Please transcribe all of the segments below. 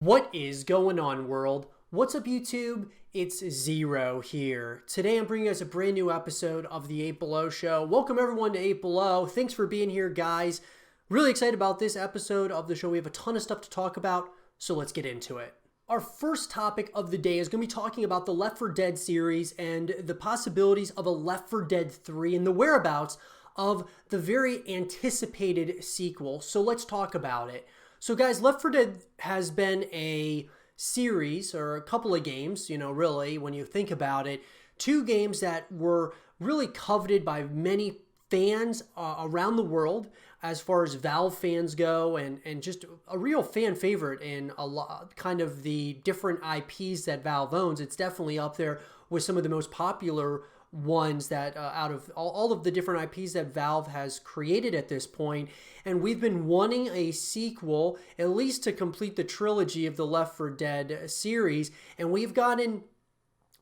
What is going on, world? What's up, YouTube? It's Zero here. Today I'm bringing us a brand new episode of the 8 Below Show. Welcome everyone to 8 Below. Thanks for being here, guys. Really excited about this episode of the show. We have a ton of stuff to talk about, so let's get into it. Our first topic of the day is going to be talking about the Left 4 Dead series and the possibilities of a Left 4 Dead 3 and the whereabouts of the very anticipated sequel. So let's talk about it. So guys, Left 4 Dead has been a series, or a couple of games, really, when you think about it. Two games that were really coveted by many fans around the world as far as Valve fans go, and just a real fan favorite in a lot, kind of the different IPs that Valve owns. It's definitely up there with some of the most popular ones that out of all of the different IPs that Valve has created at this point. And we've been wanting a sequel, at least to complete the trilogy of the Left 4 Dead series, and we've gotten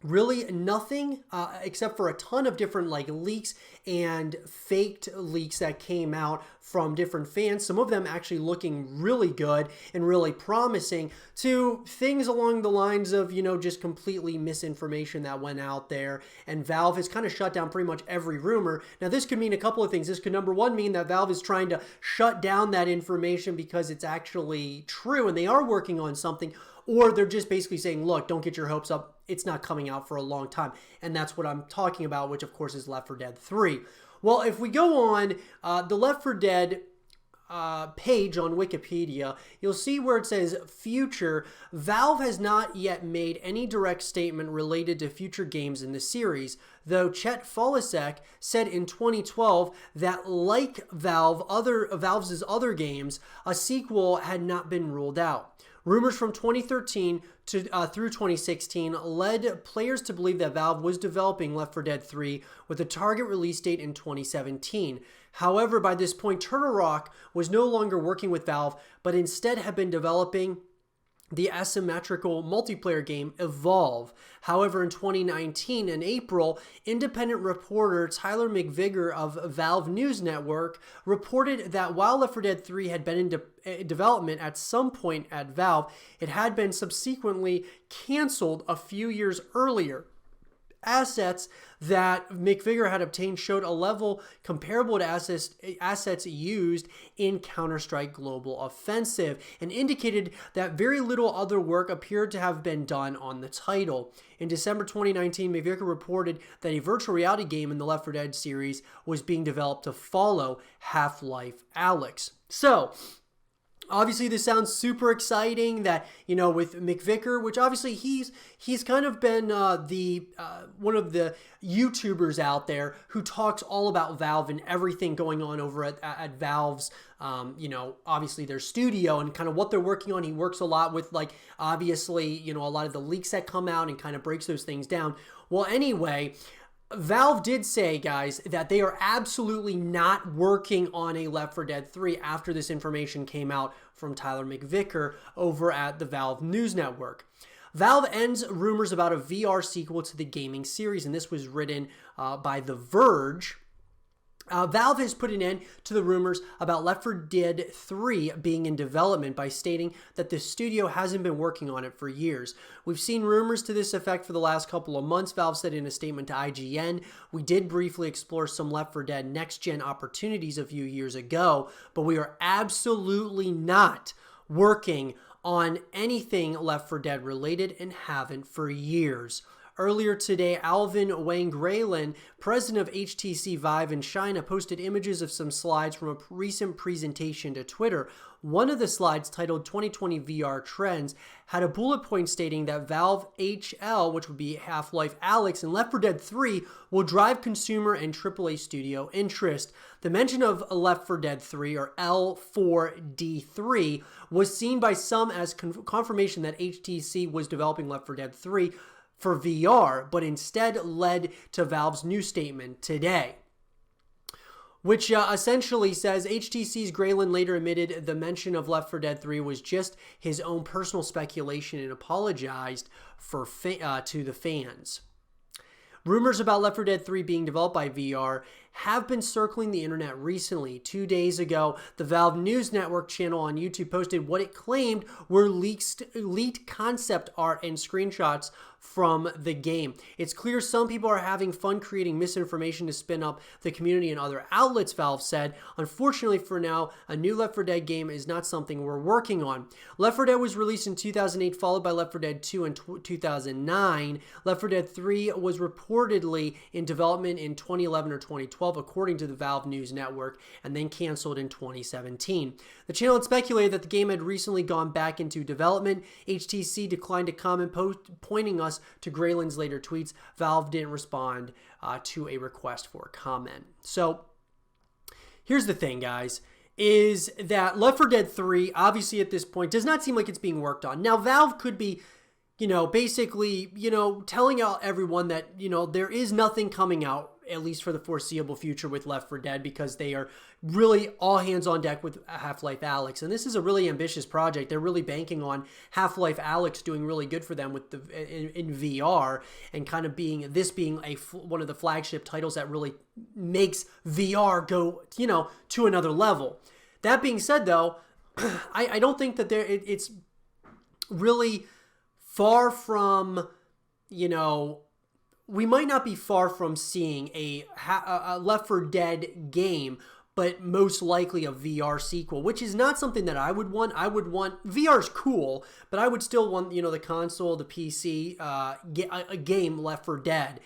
really nothing except for a ton of different leaks and faked leaks that came out from different fans, some of them actually looking really good and really promising, to things along the lines of just completely misinformation that went out there. And Valve has kind of shut down pretty much every rumor. Now this could mean a couple of things. This could, number one, mean that Valve is trying to shut down that information because it's actually true and they are working on something, or they're just basically saying, look, don't get your hopes up. It's not coming out for a long time. And that's what I'm talking about, which of course is Left 4 Dead 3. Well, if we go on the Left 4 Dead page on Wikipedia, you'll see where it says future. Valve has not yet made any direct statement related to future games in the series, though Chet Folasek said in 2012 that, like Valve's other games, a sequel had not been ruled out. Rumors from 2013 through 2016 led players to believe that Valve was developing Left 4 Dead 3 with a target release date in 2017. However, by this point, Turtle Rock was no longer working with Valve, but instead had been developing the asymmetrical multiplayer game Evolve. However, in 2019, in April, independent reporter Tyler McVicker of Valve News Network reported that while Left 4 Dead 3 had been in development at some point at Valve, it had been subsequently canceled a few years earlier. Assets that McVicker had obtained showed a level comparable to assets used in Counter-Strike Global Offensive, and indicated that very little other work appeared to have been done on the title. In December 2019, McVicker reported that a virtual reality game in the Left 4 Dead series was being developed to follow Half-Life Alyx. So obviously, this sounds super exciting that, with McVicker, which obviously he's kind of been one of the YouTubers out there who talks all about Valve and everything going on over at Valve's, obviously their studio and kind of what they're working on. He works a lot with, obviously, a lot of the leaks that come out and kind of breaks those things down. Well, anyway, Valve did say, guys, that they are absolutely not working on a Left 4 Dead 3 after this information came out from Tyler McVicker over at the Valve News Network. Valve ends rumors about a VR sequel to the gaming series, and this was written by The Verge. Valve has put an end to the rumors about Left 4 Dead 3 being in development by stating that the studio hasn't been working on it for years. We've seen rumors to this effect for the last couple of months, Valve said in a statement to IGN. We did briefly explore some Left 4 Dead next-gen opportunities a few years ago, but we are absolutely not working on anything Left 4 Dead related and haven't for years. Earlier today, Alvin Wang Graylin, president of HTC Vive in China, posted images of some slides from a recent presentation to Twitter. One of the slides, titled 2020 VR Trends, had a bullet point stating that Valve HL, which would be Half-Life Alyx, and Left 4 Dead 3 will drive consumer and AAA studio interest. The mention of Left 4 Dead 3, or L4D3, was seen by some as confirmation that HTC was developing Left 4 Dead 3 for VR, but instead led to Valve's new statement today, which essentially says HTC's Graylin later admitted the mention of Left 4 Dead 3 was just his own personal speculation and apologized to the fans. Rumors about Left 4 Dead 3 being developed by VR have been circling the internet recently. 2 days ago, the Valve News Network channel on YouTube posted what it claimed were leaked concept art and screenshots from the game. It's clear some people are having fun creating misinformation to spin up the community and other outlets, Valve said. Unfortunately for now, a new Left 4 Dead game is not something we're working on. Left 4 Dead was released in 2008, followed by Left 4 Dead 2 in 2009. Left 4 Dead 3 was reportedly in development in 2011 or 2012, according to the Valve News Network, and then canceled in 2017. The channel had speculated that the game had recently gone back into development. HTC declined to comment, pointing us to Grayland's later tweets. Valve didn't respond to a request for comment. So here's the thing, guys, is that Left 4 Dead 3, obviously at this point, does not seem like it's being worked on. Now, Valve could be, basically, telling out everyone that, there is nothing coming out, at least for the foreseeable future, with Left 4 Dead, because they are really all hands on deck with Half-Life Alyx. And this is a really ambitious project. They're really banking on Half-Life Alyx doing really good for them with in VR, and kind of being one of the flagship titles that really makes VR go, to another level. That being said, though, I don't think that it's really far from, we might not be far from seeing a Left 4 Dead game, but most likely a VR sequel, which is not something that I would want. VR's cool, but I would still want, the console, the PC, a game Left 4 Dead.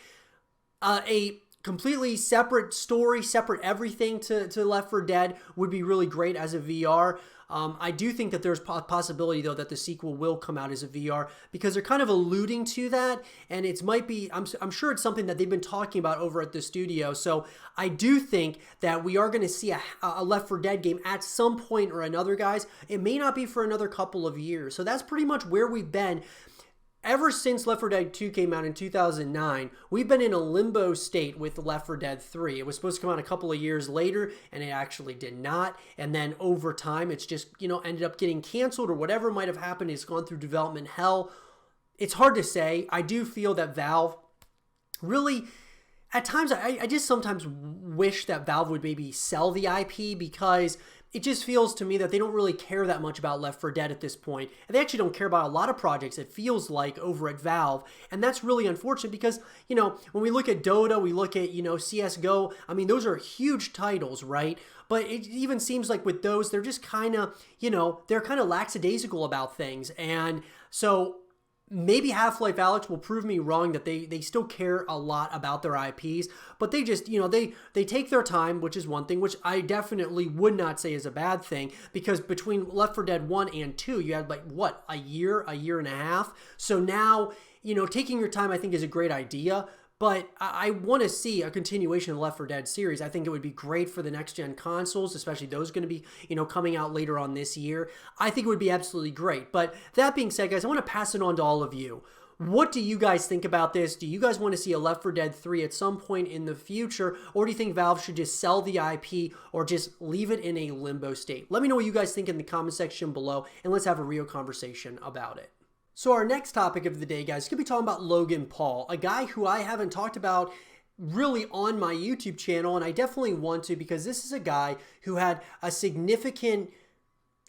A completely separate story, separate everything to Left 4 Dead would be really great as a VR. I do think that there's a possibility, though, that the sequel will come out as a VR, because they're kind of alluding to that, and it might be, I'm sure it's something that they've been talking about over at the studio. So I do think that we are going to see a Left 4 Dead game at some point or another, guys. It may not be for another couple of years. So that's pretty much where we've been. Ever since Left 4 Dead 2 came out in 2009, we've been in a limbo state with Left 4 Dead 3. It was supposed to come out a couple of years later, and it actually did not. And then over time, it's just, ended up getting canceled, or whatever might have happened. It's gone through development hell. It's hard to say. I do feel that Valve really, at times, I just sometimes wish that Valve would maybe sell the IP, because it just feels to me that they don't really care that much about Left 4 Dead at this point. And they actually don't care about a lot of projects, it feels like, over at Valve. And that's really unfortunate, because, when we look at Dota, we look at, CSGO, those are huge titles, right? But it even seems like with those, they're just kind of, they're kind of lackadaisical about things. And so maybe Half-Life Alyx will prove me wrong, that they still care a lot about their IPs, but they just, they take their time, which is one thing, which I definitely would not say is a bad thing, because between Left 4 Dead 1 and 2, you had a year and a half. So now, taking your time, I think, is a great idea. But I want to see a continuation of the Left 4 Dead series. I think it would be great for the next-gen consoles, especially those going to be, coming out later on this year. I think it would be absolutely great. But that being said, guys, I want to pass it on to all of you. What do you guys think about this? Do you guys want to see a Left 4 Dead 3 at some point in the future? Or do you think Valve should just sell the IP, or just leave it in a limbo state? Let me know what you guys think in the comment section below, and let's have a real conversation about it. So our next topic of the day, guys, is going to be talking about Logan Paul, a guy who I haven't talked about really on my YouTube channel, and I definitely want to, because this is a guy who had a significant,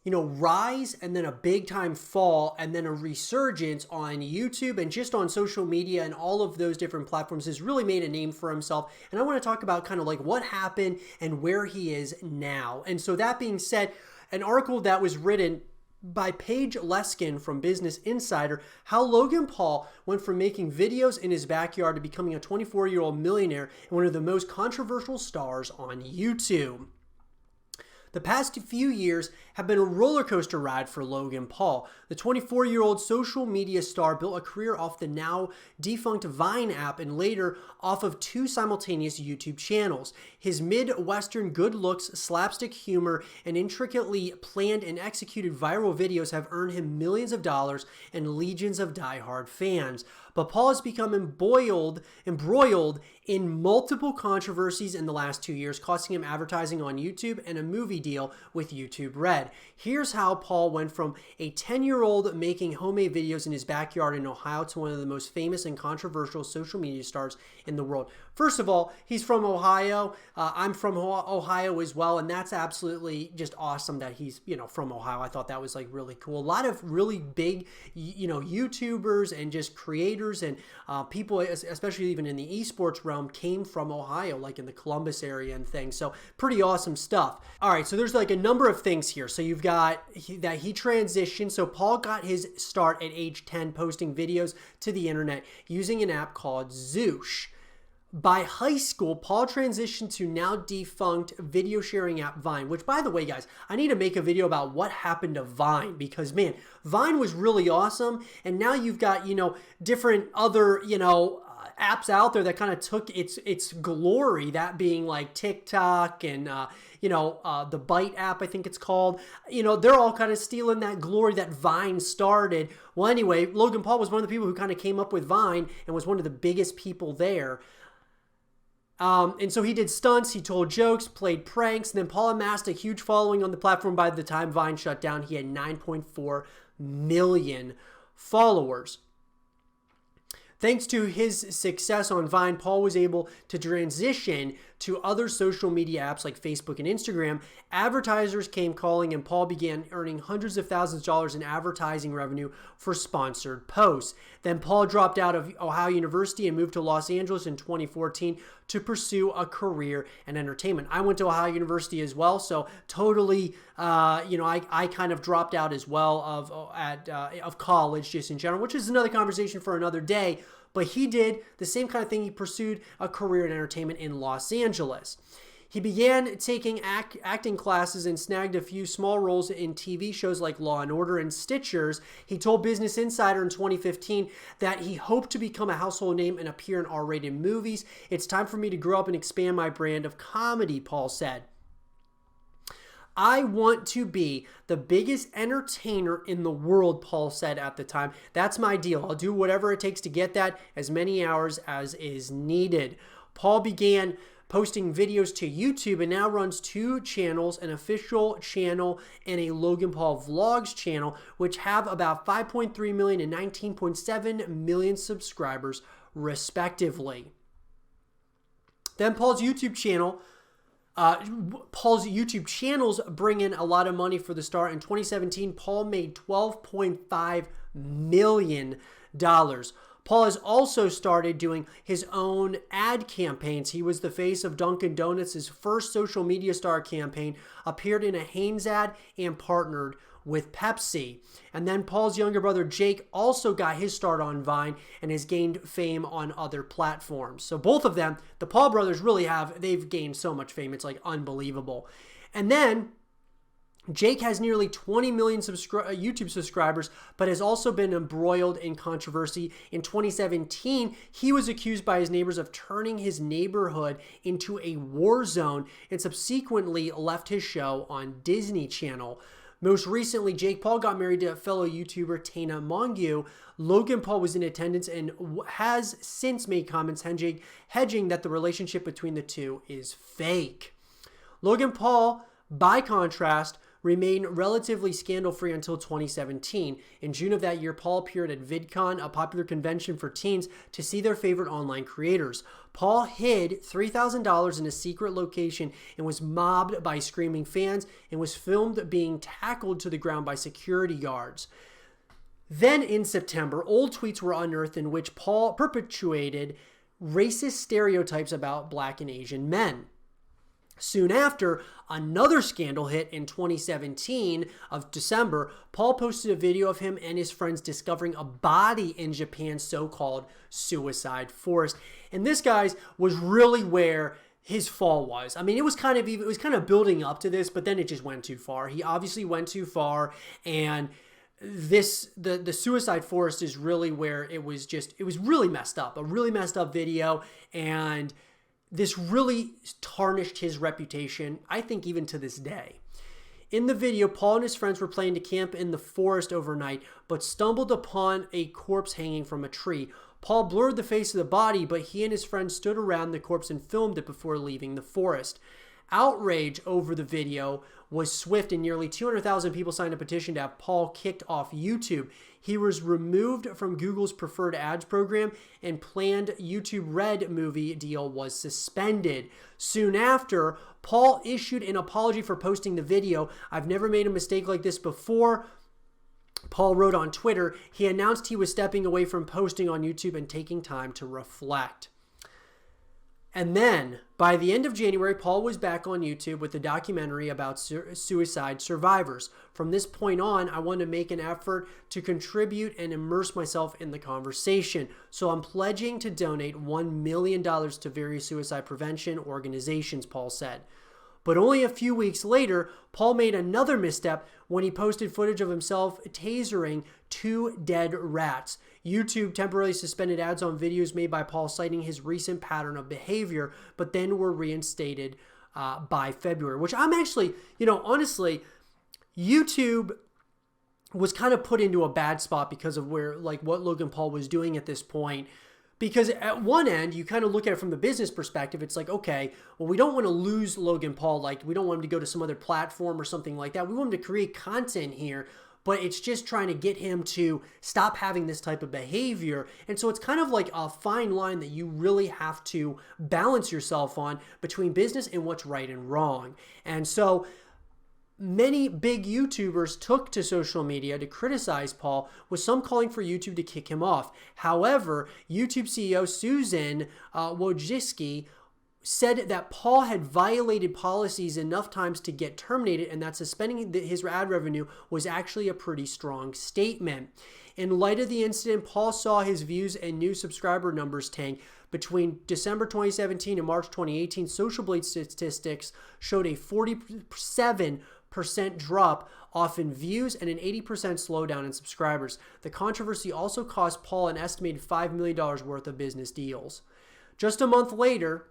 rise, and then a big time fall, and then a resurgence on YouTube and just on social media and all of those different platforms. Has really made a name for himself. And I want to talk about kind of like what happened and where he is now. And so that being said, an article that was written by Paige Leskin from Business Insider, how Logan Paul went from making videos in his backyard to becoming a 24-year-old millionaire and one of the most controversial stars on YouTube. The past few years have been a roller coaster ride for Logan Paul. The 24-year-old social media star built a career off the now defunct Vine app, and later off of 2 simultaneous YouTube channels. His Midwestern good looks, slapstick humor, and intricately planned and executed viral videos have earned him millions of dollars and legions of diehard fans. But Paul has become embroiled in multiple controversies in the last 2 years, costing him advertising on YouTube and a movie deal with YouTube Red. Here's how Paul went from a 10-year-old making homemade videos in his backyard in Ohio to one of the most famous and controversial social media stars in the world. First of all, he's from Ohio. I'm from Ohio as well, and that's absolutely just awesome that he's, from Ohio. I thought that was like really cool. A lot of really big, YouTubers and just creators and people, especially even in the esports realm, came from Ohio, like in the Columbus area and things. So pretty awesome stuff. All right, so there's like a number of things here. So you've got that he transitioned. So Paul got his start at age 10 posting videos to the internet using an app called Zoosh. By high school, Paul transitioned to now defunct video sharing app Vine, which, by the way, guys, I need to make a video about what happened to Vine because, man, Vine was really awesome. And now you've got, different other, apps out there that kind of took its glory, that being like TikTok and, the Byte app, I think it's called. They're all kind of stealing that glory that Vine started. Well, anyway, Logan Paul was one of the people who kind of came up with Vine and was one of the biggest people there. And so he did stunts, he told jokes, played pranks, and then Paul amassed a huge following on the platform. By the time Vine shut down, he had 9.4 million followers. Thanks to his success on Vine, Paul was able to transition to other social media apps like Facebook and Instagram. Advertisers came calling, and Paul began earning hundreds of thousands of dollars in advertising revenue for sponsored posts. Then Paul dropped out of Ohio University and moved to Los Angeles in 2014 to pursue a career in entertainment. I went to Ohio University as well, so totally, I kind of dropped out as well of college just in general, which is another conversation for another day. But he did the same kind of thing. He pursued a career in entertainment in Los Angeles. He began taking acting classes and snagged a few small roles in TV shows like Law & Order and Stitchers. He told Business Insider in 2015 that he hoped to become a household name and appear in R-rated movies. It's time for me to grow up and expand my brand of comedy, Paul said. I want to be the biggest entertainer in the world, Paul said at the time. That's my deal. I'll do whatever it takes to get that, as many hours as is needed. Paul began posting videos to YouTube and now runs 2 channels, an official channel and a Logan Paul Vlogs channel, which have about 5.3 million and 19.7 million subscribers, respectively. Then Paul's YouTube channels bring in a lot of money for the star. In 2017, Paul made $12.5 million. Paul has also started doing his own ad campaigns. He was the face of Dunkin' Donuts' first social media star campaign, appeared in a Hanes ad, and partnered with Pepsi. And then Paul's younger brother Jake also got his start on Vine and has gained fame on other platforms. So both of them, the Paul brothers, they've gained so much fame. It's like unbelievable. And then Jake has nearly 20 million YouTube subscribers, but has also been embroiled in controversy. In 2017, he was accused by his neighbors of turning his neighborhood into a war zone and subsequently left his show on Disney Channel. Most recently, Jake Paul got married to fellow YouTuber Tana Mongeau. Logan Paul was in attendance and has since made comments hedging that the relationship between the two is fake. Logan Paul, by contrast, remained relatively scandal-free until 2017. In June of that year, Paul appeared at VidCon, a popular convention for teens, to see their favorite online creators. Paul hid $3,000 in a secret location and was mobbed by screaming fans and was filmed being tackled to the ground by security guards. Then in September, old tweets were unearthed in which Paul perpetuated racist stereotypes about Black and Asian men. Soon after, another scandal hit in 2017 of December. Paul posted a video of him and his friends discovering a body in Japan's so-called suicide forest. And this, guys, was really where his fall was. I mean, it was kind of building up to this, but then it just went too far. He obviously went too far, and the suicide forest is really where it was really messed up. A really messed up video, and this really tarnished his reputation, I think, even to this day. In the video, Paul and his friends were planning to camp in the forest overnight, but stumbled upon a corpse hanging from a tree. Paul blurred the face of the body, but he and his friend stood around the corpse and filmed it before leaving the forest. Outrage over the video was swift, and nearly 200,000 people signed a petition to have Paul kicked off YouTube. He was removed from Google's preferred ads program, and planned YouTube Red movie deal was suspended. Soon after, Paul issued an apology for posting the video. "I've never made a mistake like this before," Paul wrote on Twitter. He announced he was stepping away from posting on YouTube and taking time to reflect. And then, by the end of January, Paul was back on YouTube with a documentary about suicide survivors. From this point on, I want to make an effort to contribute and immerse myself in the conversation. So I'm pledging to donate $1 million to various suicide prevention organizations, Paul said. But only a few weeks later, Paul made another misstep when he posted footage of himself tasering 2 dead rats. YouTube temporarily suspended ads on videos made by Paul, citing his recent pattern of behavior, but then were reinstated by February, which I'm actually, honestly, YouTube was kind of put into a bad spot because of what Logan Paul was doing at this point. Because at one end, you kind of look at it from the business perspective. It's like, okay, well, we don't want to lose Logan Paul. Like, we don't want him to go to some other platform or something like that. We want him to create content here, but it's just trying to get him to stop having this type of behavior. And so it's kind of like a fine line that you really have to balance yourself on between business and what's right and wrong. And so many big YouTubers took to social media to criticize Paul, with some calling for YouTube to kick him off. However, YouTube CEO Susan Wojcicki said that Paul had violated policies enough times to get terminated, and that suspending his ad revenue was actually a pretty strong statement. In light of the incident, Paul saw his views and new subscriber numbers tank. Between December 2017 and March 2018, Social Blade statistics showed a 47% drop off in views and an 80% slowdown in subscribers. The controversy also cost Paul an estimated $5 million worth of business deals. Just a month later,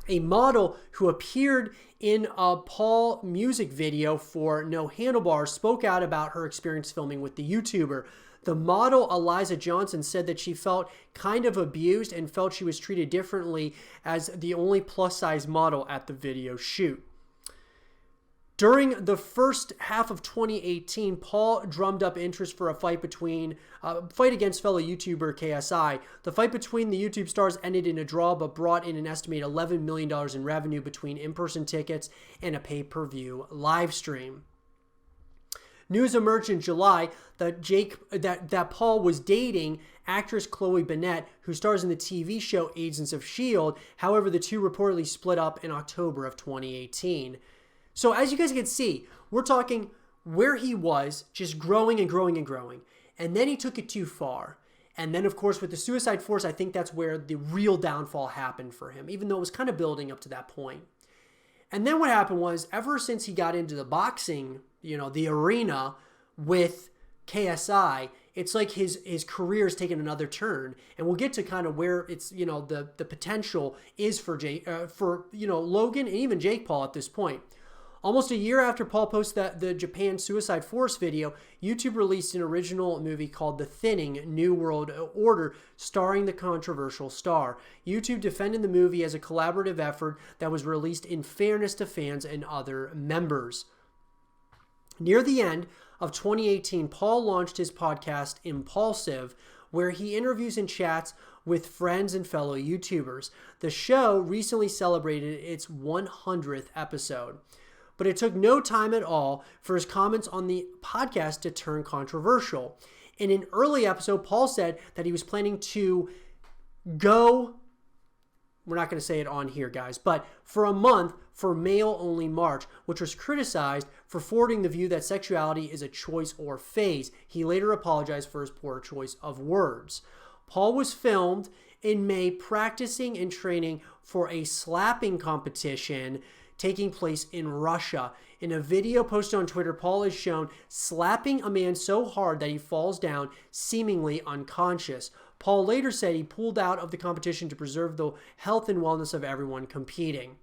a model who appeared in a Paul music video for No Handlebars spoke out about her experience filming with the YouTuber. The model, Eliza Johnson, said that she felt kind of abused and felt she was treated differently as the only plus-size model at the video shoot. During the first half of 2018, Paul drummed up interest for a fight against fellow YouTuber KSI. The fight between the YouTube stars ended in a draw, but brought in an estimated $11 million in revenue between in-person tickets and a pay-per-view live stream. News emerged in July that Paul was dating actress Chloe Bennet, who stars in the TV show Agents of S.H.I.E.L.D. However, the two reportedly split up in October of 2018. So as you guys can see, we're talking where he was just growing and growing and growing. And then he took it too far. And then, of course, with the Suicide Force, I think that's where the real downfall happened for him, even though it was kind of building up to that point. And then what happened was, ever since he got into the boxing, the arena with KSI, it's like his career has taken another turn. And we'll get to kind of where it's, the potential is for Logan and even Jake Paul at this point. Almost a year after Paul posted the Japan Suicide Force video, YouTube released an original movie called The Thinning: New World Order, starring the controversial star. YouTube defended the movie as a collaborative effort that was released in fairness to fans and other members. Near the end of 2018, Paul launched his podcast, Impulsive, where he interviews and chats with friends and fellow YouTubers. The show recently celebrated its 100th episode. But it took no time at all for his comments on the podcast to turn controversial. In an early episode, Paul said that he was planning to go, we're not going to say it on here, guys, but for a month for male-only March, which was criticized for forwarding the view that sexuality is a choice or phase. He later apologized for his poor choice of words. Paul was filmed in May practicing and training for a slapping competition taking place in Russia. In a video posted on Twitter, Paul is shown slapping a man so hard that he falls down, seemingly unconscious. Paul later said he pulled out of the competition to preserve the health and wellness of everyone competing.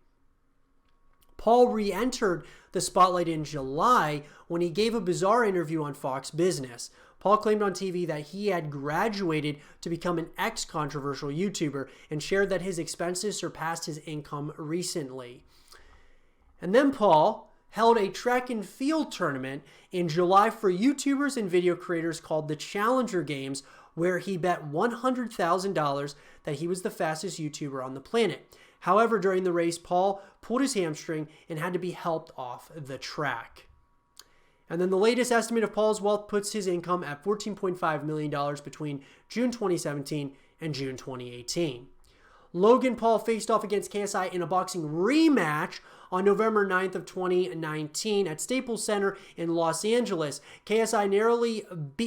Paul re-entered the spotlight in July when he gave a bizarre interview on Fox Business. Paul claimed on TV that he had graduated to become an ex-controversial YouTuber and shared that his expenses surpassed his income recently. And then Paul held a track and field tournament in July for YouTubers and video creators called the Challenger Games, where he bet $100,000 that he was the fastest YouTuber on the planet. However, during the race, Paul pulled his hamstring and had to be helped off the track. And then the latest estimate of Paul's wealth puts his income at $14.5 million between June 2017 and June 2018. Logan Paul faced off against KSI in a boxing rematch on November 9th of 2019 at Staples Center in Los Angeles. KSI narrowly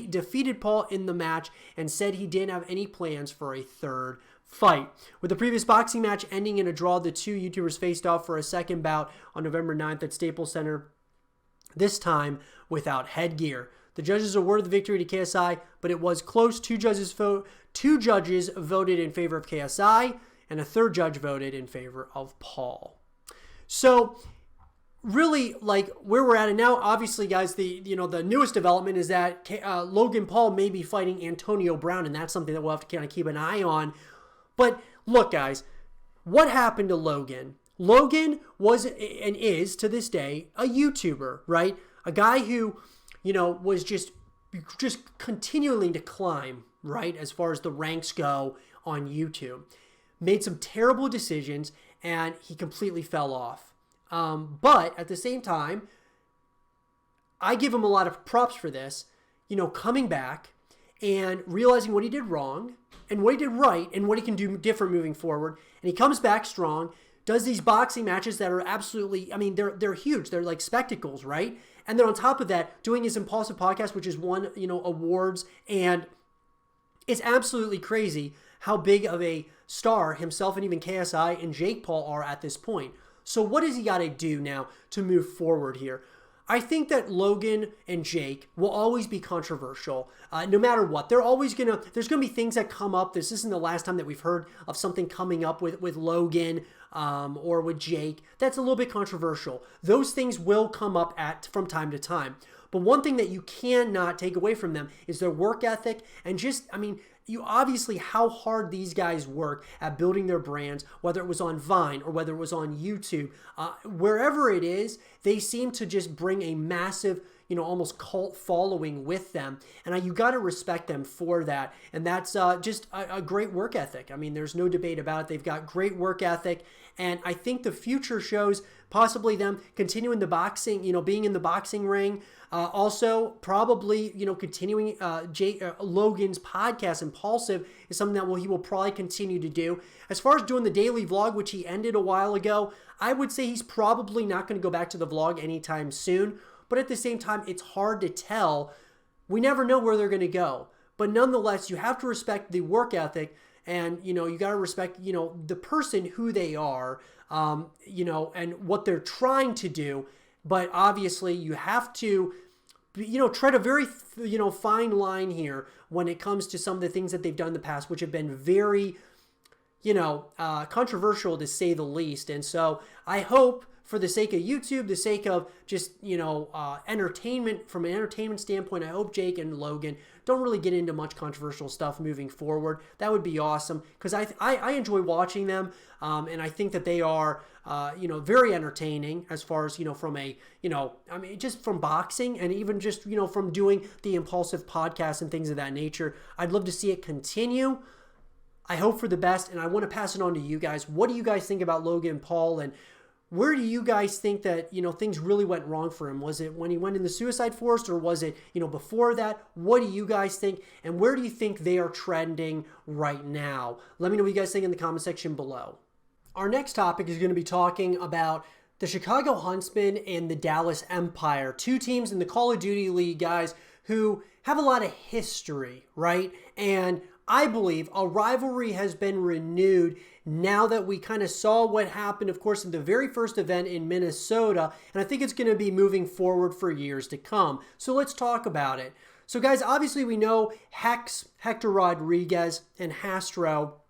defeated Paul in the match and said he didn't have any plans for a third fight. With the previous boxing match ending in a draw, the two YouTubers faced off for a second bout on November 9th at Staples Center, this time without headgear. The judges awarded the victory to KSI, but it was close. Two judges voted in favor of KSI, and a third judge voted in favor of Paul. So really, like, where we're at, and now obviously, guys, the newest development is that Logan Paul may be fighting Antonio Brown, and that's something that we'll have to kind of keep an eye on. But look, guys, what happened to Logan? Logan was and is to this day a YouTuber, right? A guy who, was just continuing to climb, right, as far as the ranks go on YouTube. Made some terrible decisions, and he completely fell off. But at the same time, I give him a lot of props for this, coming back and realizing what he did wrong and what he did right and what he can do different moving forward. And he comes back strong, does these boxing matches that are absolutely, they're huge. They're like spectacles, right? And then on top of that, doing his Impulsive podcast, which has won, awards. And it's absolutely crazy how big of a star himself and even KSI and Jake Paul are at this point. So what does he got to do now to move forward here? I think that Logan and Jake will always be controversial, no matter what. There's going to be things that come up. This isn't the last time that we've heard of something coming up with Logan or with Jake. That's a little bit controversial. Those things will come up from time to time. But one thing that you cannot take away from them is their work ethic and you obviously how hard these guys work at building their brands, whether it was on Vine or whether it was on YouTube. Wherever it is, they seem to just bring a massive, almost cult following with them. And you got to respect them for that. And that's just a great work ethic. There's no debate about it. They've got great work ethic. And I think the future shows possibly them continuing the boxing, being in the boxing ring. Also, probably, continuing Logan's podcast, Impulsive, is something that he will probably continue to do. As far as doing the daily vlog, which he ended a while ago, I would say he's probably not going to go back to the vlog anytime soon. But at the same time, it's hard to tell. We never know where they're going to go. But nonetheless, you have to respect the work ethic. And, you got to respect, the person, who they are, and what they're trying to do. But obviously, you have to, tread a very, fine line here when it comes to some of the things that they've done in the past, which have been very, controversial to say the least. And so I hope, for the sake of YouTube, the sake of just, entertainment, from an entertainment standpoint, I hope Jake and Logan don't really get into much controversial stuff moving forward. That would be awesome, because I enjoy watching them, and I think that they are, very entertaining as far as, from a, just from boxing and even just, from doing the Impulsive podcast and things of that nature. I'd love to see it continue. I hope for the best, and I want to pass it on to you guys. What do you guys think about Logan Paul, and where do you guys think that, things really went wrong for him? Was it when he went in the suicide forest, or was it, before that? What do you guys think? And where do you think they are trending right now? Let me know what you guys think in the comment section below. Our next topic is going to be talking about the Chicago Huntsmen and the Dallas Empire, two teams in the Call of Duty League, guys, who have a lot of history, right? And I believe a rivalry has been renewed now that we kind of saw what happened, of course, in the very first event in Minnesota, and I think it's going to be moving forward for years to come. So let's talk about it. So guys, obviously we know Hex, Hector Rodriguez, and Hastro,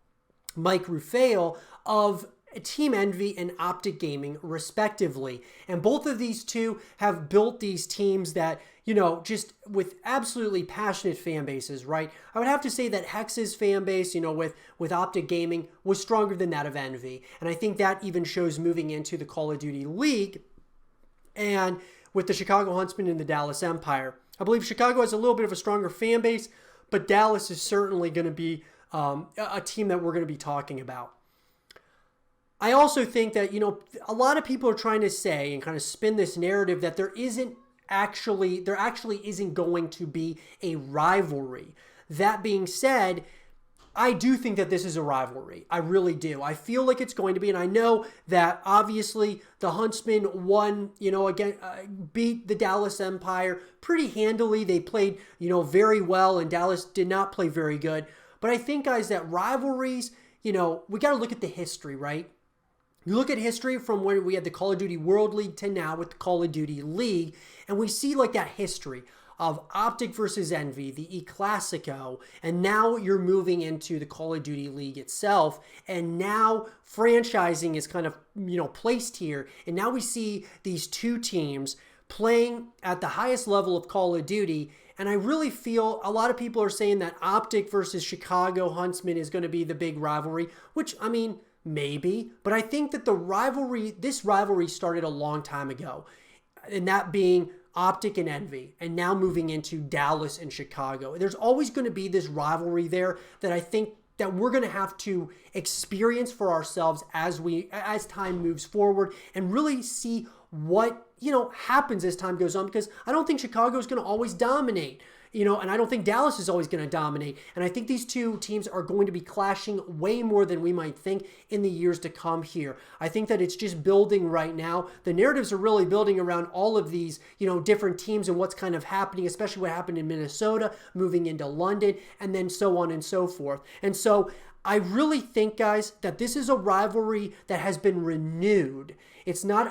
Mike Rufael of Team Envy and Optic Gaming, respectively. And both of these two have built these teams that, just with absolutely passionate fan bases, right? I would have to say that Hex's fan base, with Optic Gaming was stronger than that of Envy. And I think that even shows moving into the Call of Duty League and with the Chicago Huntsmen and the Dallas Empire. I believe Chicago has a little bit of a stronger fan base, but Dallas is certainly going to be a team that we're going to be talking about. I also think that, a lot of people are trying to say and kind of spin this narrative that there actually isn't going to be a rivalry. That being said, I do think that this is a rivalry. I really do. I feel like it's going to be, and I know that obviously the Huntsmen won, beat the Dallas Empire pretty handily. They played, very well, and Dallas did not play very good. But I think, guys, that rivalries, we got to look at the history, right? You look at history from when we had the Call of Duty World League to now with the Call of Duty League, and we see like that history of Optic versus Envy, the E-Clasico, and now you're moving into the Call of Duty League itself, and now franchising is kind of, placed here, and now we see these two teams playing at the highest level of Call of Duty, and I really feel a lot of people are saying that Optic versus Chicago Huntsmen is going to be the big rivalry, which, maybe, but I think that this rivalry started a long time ago, and that being Optic and Envy, and now moving into Dallas and Chicago. There's always going to be this rivalry there that I think that we're going to have to experience for ourselves as time moves forward and really see what, happens as time goes on, because I don't think Chicago is going to always dominate. And I don't think Dallas is always going to dominate. And I think these two teams are going to be clashing way more than we might think in the years to come here. I think that it's just building right now. The narratives are really building around all of these, different teams and what's kind of happening, especially what happened in Minnesota, moving into London, and then so on and so forth. And so I really think, guys, that this is a rivalry that has been renewed. It's not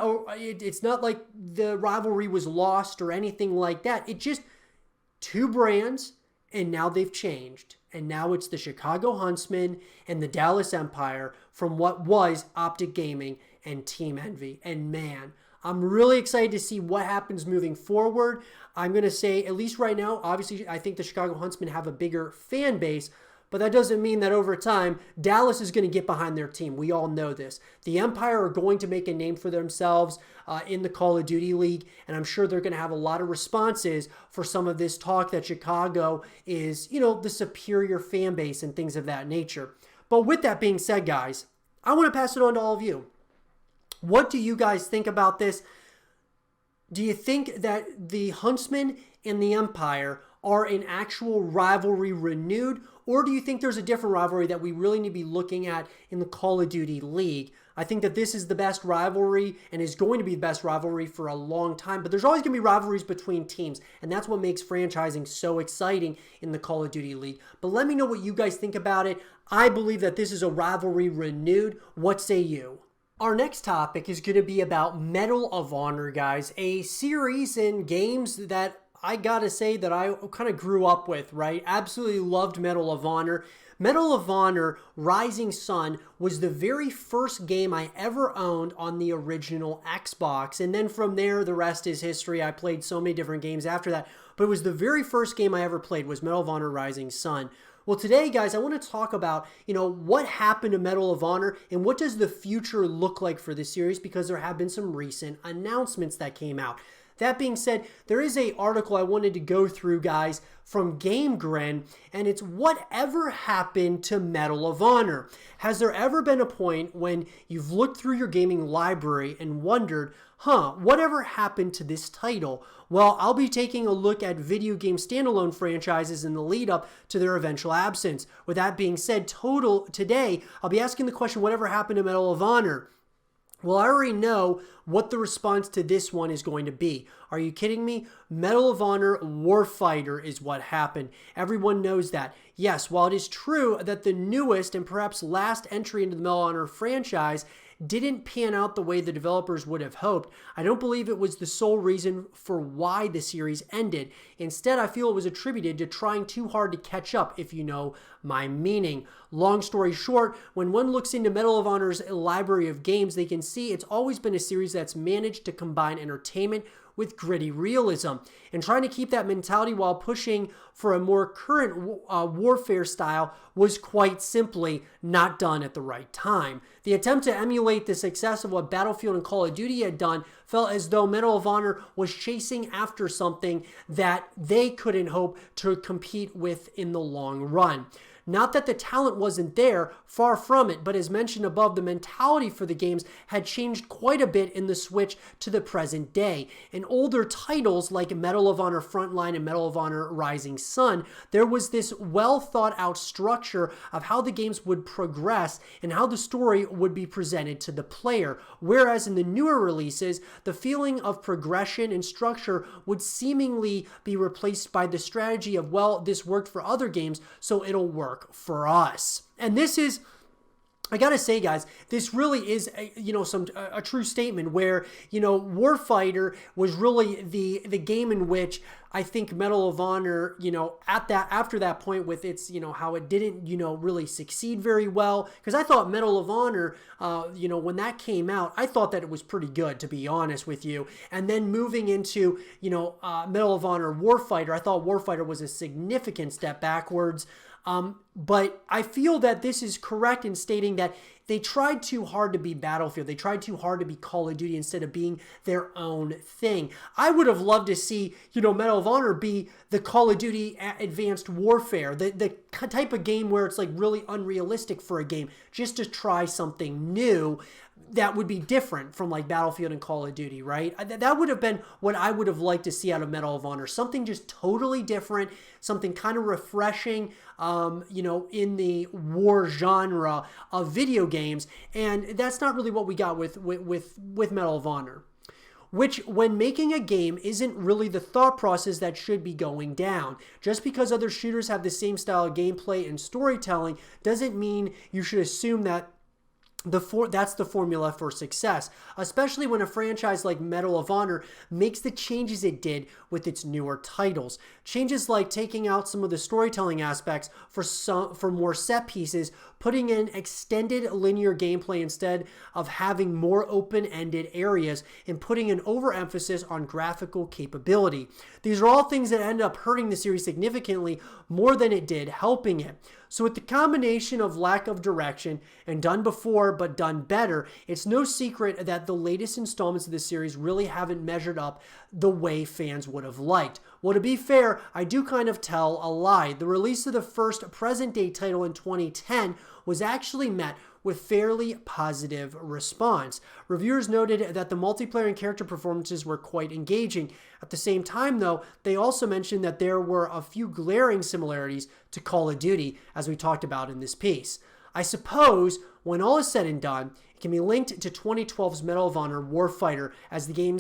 like the rivalry was lost or anything like that. It just two brands, and now they've changed. And now it's the Chicago Huntsmen and the Dallas Empire from what was Optic Gaming and Team Envy. And man, I'm really excited to see what happens moving forward. I'm going to say, at least right now, obviously, I think the Chicago Huntsmen have a bigger fan base, but that doesn't mean that over time, Dallas is going to get behind their team. We all know this. The Empire are going to make a name for themselves in the Call of Duty League, and I'm sure they're going to have a lot of responses for some of this talk that Chicago is, the superior fan base and things of that nature. But with that being said, guys, I want to pass it on to all of you. What do you guys think about this? Do you think that the Huntsmen and the Empire are an actual rivalry renewed, or do you think there's a different rivalry that we really need to be looking at in the Call of Duty League? I think that this is the best rivalry and is going to be the best rivalry for a long time, but there's always going to be rivalries between teams, and that's what makes franchising so exciting in the Call of Duty League. But let me know what you guys think about it. I believe that this is a rivalry renewed. What say you? Our next topic is going to be about Medal of Honor, guys, a series in games that I gotta say that I kind of grew up with, right? Absolutely loved Medal of Honor. Medal of Honor Rising Sun was the very first game I ever owned on the original Xbox. And then from there, the rest is history. I played so many different games after that. But it was the very first game I ever played was Medal of Honor Rising Sun. Well, today, guys, I want to talk about, what happened to Medal of Honor and what does the future look like for this series, because there have been some recent announcements that came out. That being said, there is an article I wanted to go through, guys, from GameGren, and it's whatever happened to Medal of Honor. Has there ever been a point when you've looked through your gaming library and wondered, whatever happened to this title? Well, I'll be taking a look at video game standalone franchises in the lead up to their eventual absence. With that being said, today, I'll be asking the question, whatever happened to Medal of Honor? Well, I already know what the response to this one is going to be. Are you kidding me? Medal of Honor Warfighter is what happened. Everyone knows that. Yes, while it is true that the newest and perhaps last entry into the Medal of Honor franchise didn't pan out the way the developers would have hoped, I don't believe it was the sole reason for why the series ended. Instead, I feel it was attributed to trying too hard to catch up, if you know my meaning. Long story short, when one looks into Medal of Honor's library of games, they can see it's always been a series that's managed to combine entertainment with gritty realism. And trying to keep that mentality while pushing for a more current warfare style was quite simply not done at the right time. The attempt to emulate the success of what Battlefield and Call of Duty had done felt as though Medal of Honor was chasing after something that they couldn't hope to compete with in the long run. Not that the talent wasn't there, far from it, but as mentioned above, the mentality for the games had changed quite a bit in the switch to the present day. In older titles like Medal of Honor Frontline and Medal of Honor Rising Sun, there was this well thought out structure of how the games would progress and how the story would be presented to the player. Whereas in the newer releases, the feeling of progression and structure would seemingly be replaced by the strategy of, well, this worked for other games, so it'll work for us. And this is, I gotta say, guys, this really is a true statement where, Warfighter was really the game in which I think Medal of Honor, after that point with its, how it didn't, really succeed very well. Because I thought Medal of Honor, when that came out, I thought that it was pretty good, to be honest with you. And then moving into, Medal of Honor Warfighter, I thought Warfighter was a significant step backwards. But I feel that this is correct in stating that they tried too hard to be Battlefield. They tried too hard to be Call of Duty instead of being their own thing. I would have loved to see, Medal of Honor be the Call of Duty Advanced Warfare, the type of game where it's like really unrealistic for a game, just to try something new that would be different from like Battlefield and Call of Duty, right? That would have been what I would have liked to see out of Medal of Honor. Something just totally different, something kind of refreshing, in the war genre of video games. And that's not really what we got with Medal of Honor. Which, when making a game, isn't really the thought process that should be going down. Just because other shooters have the same style of gameplay and storytelling doesn't mean you should assume that that's the formula for success, especially when a franchise like Medal of Honor makes the changes it did with its newer titles. Changes like taking out some of the storytelling aspects for more set pieces, putting in extended linear gameplay instead of having more open-ended areas, and putting an overemphasis on graphical capability. These are all things that end up hurting the series significantly more than it did helping it. So with the combination of lack of direction and done before but done better, it's no secret that the latest installments of the series really haven't measured up the way fans would have liked. Well, to be fair, I do kind of tell a lie. The release of the first present-day title in 2010 was actually met with fairly positive response. Reviewers noted that the multiplayer and character performances were quite engaging. At the same time, though, they also mentioned that there were a few glaring similarities to Call of Duty, as we talked about in this piece. I suppose, when all is said and done, it can be linked to 2012's Medal of Honor Warfighter as the game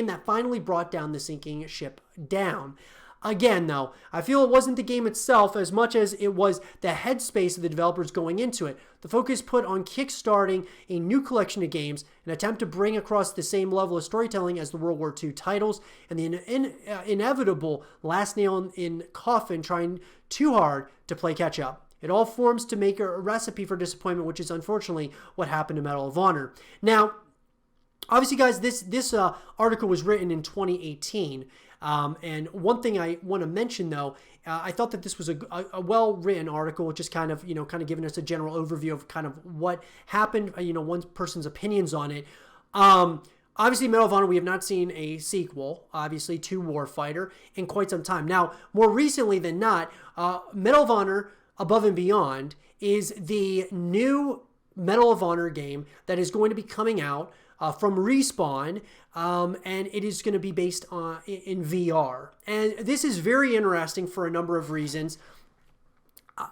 that finally brought down the sinking ship down. Again, though, I feel it wasn't the game itself as much as it was the headspace of the developers going into it. The focus put on kickstarting a new collection of games, an attempt to bring across the same level of storytelling as the World War II titles, and the inevitable last nail in coffin trying too hard to play catch up. It all forms to make a recipe for disappointment, which is unfortunately what happened to Medal of Honor. Now, obviously, guys, this article was written in 2018. And one thing I want to mention, though, I thought that this was a well-written article, just kind of giving us a general overview of kind of what happened, one person's opinions on it. Obviously, Medal of Honor, we have not seen a sequel, obviously, to Warfighter in quite some time. Now, more recently than not, Medal of Honor Above and Beyond is the new Medal of Honor game that is going to be coming out from Respawn, and it is going to be based in VR. And this is very interesting for a number of reasons.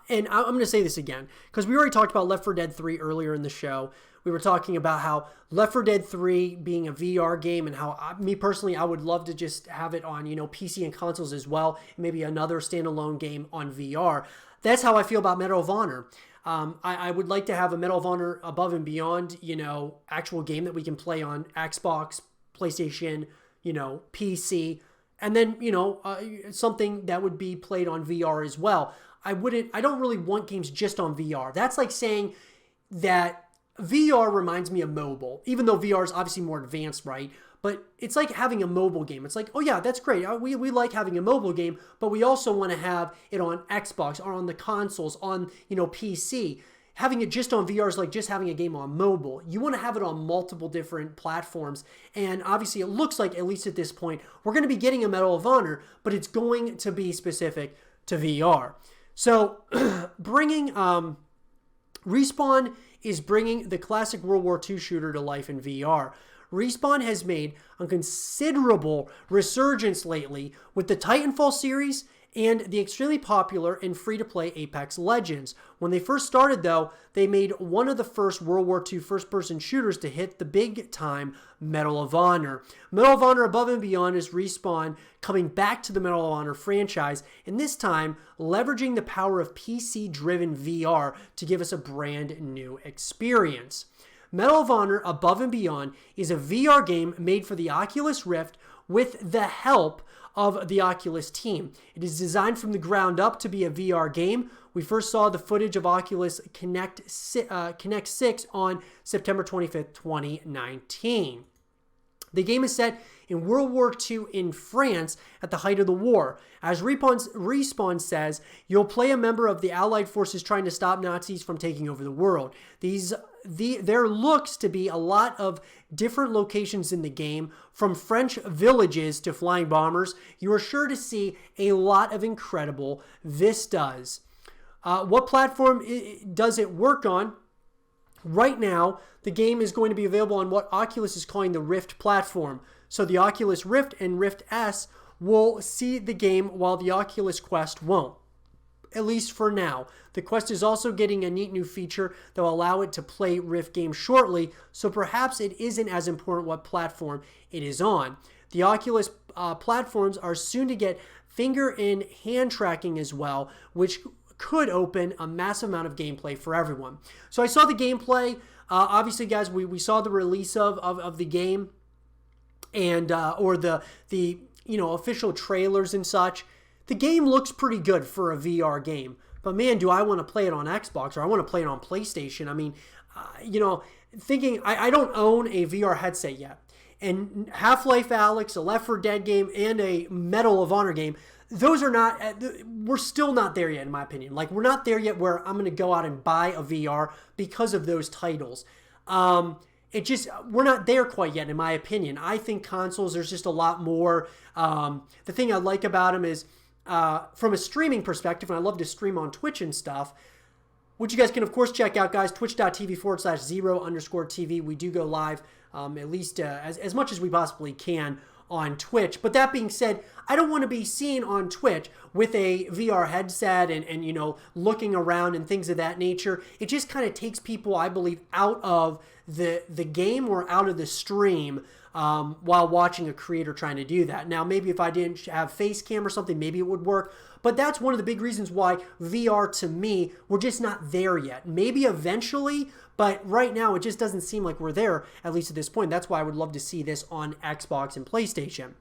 And I'm going to say this again, because we already talked about Left 4 Dead 3 earlier in the show. We were talking about how Left 4 Dead 3 being a VR game, and how me personally, I would love to just have it on, PC and consoles as well, and maybe another standalone game on VR. That's how I feel about Medal of Honor. I would like to have a Medal of Honor Above and Beyond, actual game that we can play on Xbox, PlayStation, PC, and then, something that would be played on VR as well. I don't really want games just on VR. That's like saying that VR reminds me of mobile, even though VR is obviously more advanced, right? but it's like having a mobile game. It's like, oh yeah, that's great. We like having a mobile game, but we also want to have it on Xbox or on the consoles, on, PC. Having it just on VR is like just having a game on mobile. You want to have it on multiple different platforms. And obviously it looks like, at least at this point, we're going to be getting a Medal of Honor, but it's going to be specific to VR. So bringing Respawn is bringing the classic World War II shooter to life in VR. Respawn has made a considerable resurgence lately with the Titanfall series and the extremely popular and free-to-play Apex Legends. When they first started, though, they made one of the first World War II first-person shooters to hit the big-time Medal of Honor. Medal of Honor Above and Beyond is Respawn coming back to the Medal of Honor franchise, and this time leveraging the power of PC-driven VR to give us a brand new experience. Medal of Honor Above and Beyond is a VR game made for the Oculus Rift with the help of the Oculus team. It is designed from the ground up to be a VR game. We first saw the footage of Oculus Connect 6 on September 25th, 2019. The game is set in World War II in France at the height of the war. As Respawn says, you'll play a member of the Allied forces trying to stop Nazis from taking over the world. There looks to be a lot of different locations in the game, from French villages to flying bombers. You are sure to see a lot of incredible vistas. What platform does it work on? Right now, the game is going to be available on what Oculus is calling the Rift platform. So the Oculus Rift and Rift S will see the game while the Oculus Quest won't, at least for now. The Quest is also getting a neat new feature that will allow it to play Rift games shortly, so perhaps it isn't as important what platform it is on. The Oculus platforms are soon to get finger and hand tracking as well, which could open a massive amount of gameplay for everyone. So I saw the gameplay. Obviously, guys, we saw the release of the game and or the official trailers and such. The game looks pretty good for a VR game, but man, do I want to play it on Xbox or I want to play it on PlayStation. I mean, thinking I don't own a VR headset yet, and Half-Life Alyx, a Left 4 Dead game, and a Medal of Honor game, those are not, we're still not there yet, in my opinion. Like, we're not there yet where I'm going to go out and buy a VR because of those titles. We're not there quite yet, in my opinion. I think consoles, there's just a lot more. The thing I like about them is, from a streaming perspective, and I love to stream on Twitch and stuff, which you guys can, of course, check out, guys, twitch.tv/0_TV. We do go live at least as much as we possibly can on Twitch. But that being said, I don't want to be seen on Twitch with a VR headset and looking around and things of that nature. It just kind of takes people, I believe, out of the game or out of the stream while watching a creator trying to do that. Now, maybe if I didn't have face cam or something, maybe it would work. But that's one of the big reasons why VR, to me, we're just not there yet. Maybe eventually, but right now it just doesn't seem like we're there, at least at this point. That's why I would love to see this on Xbox and PlayStation.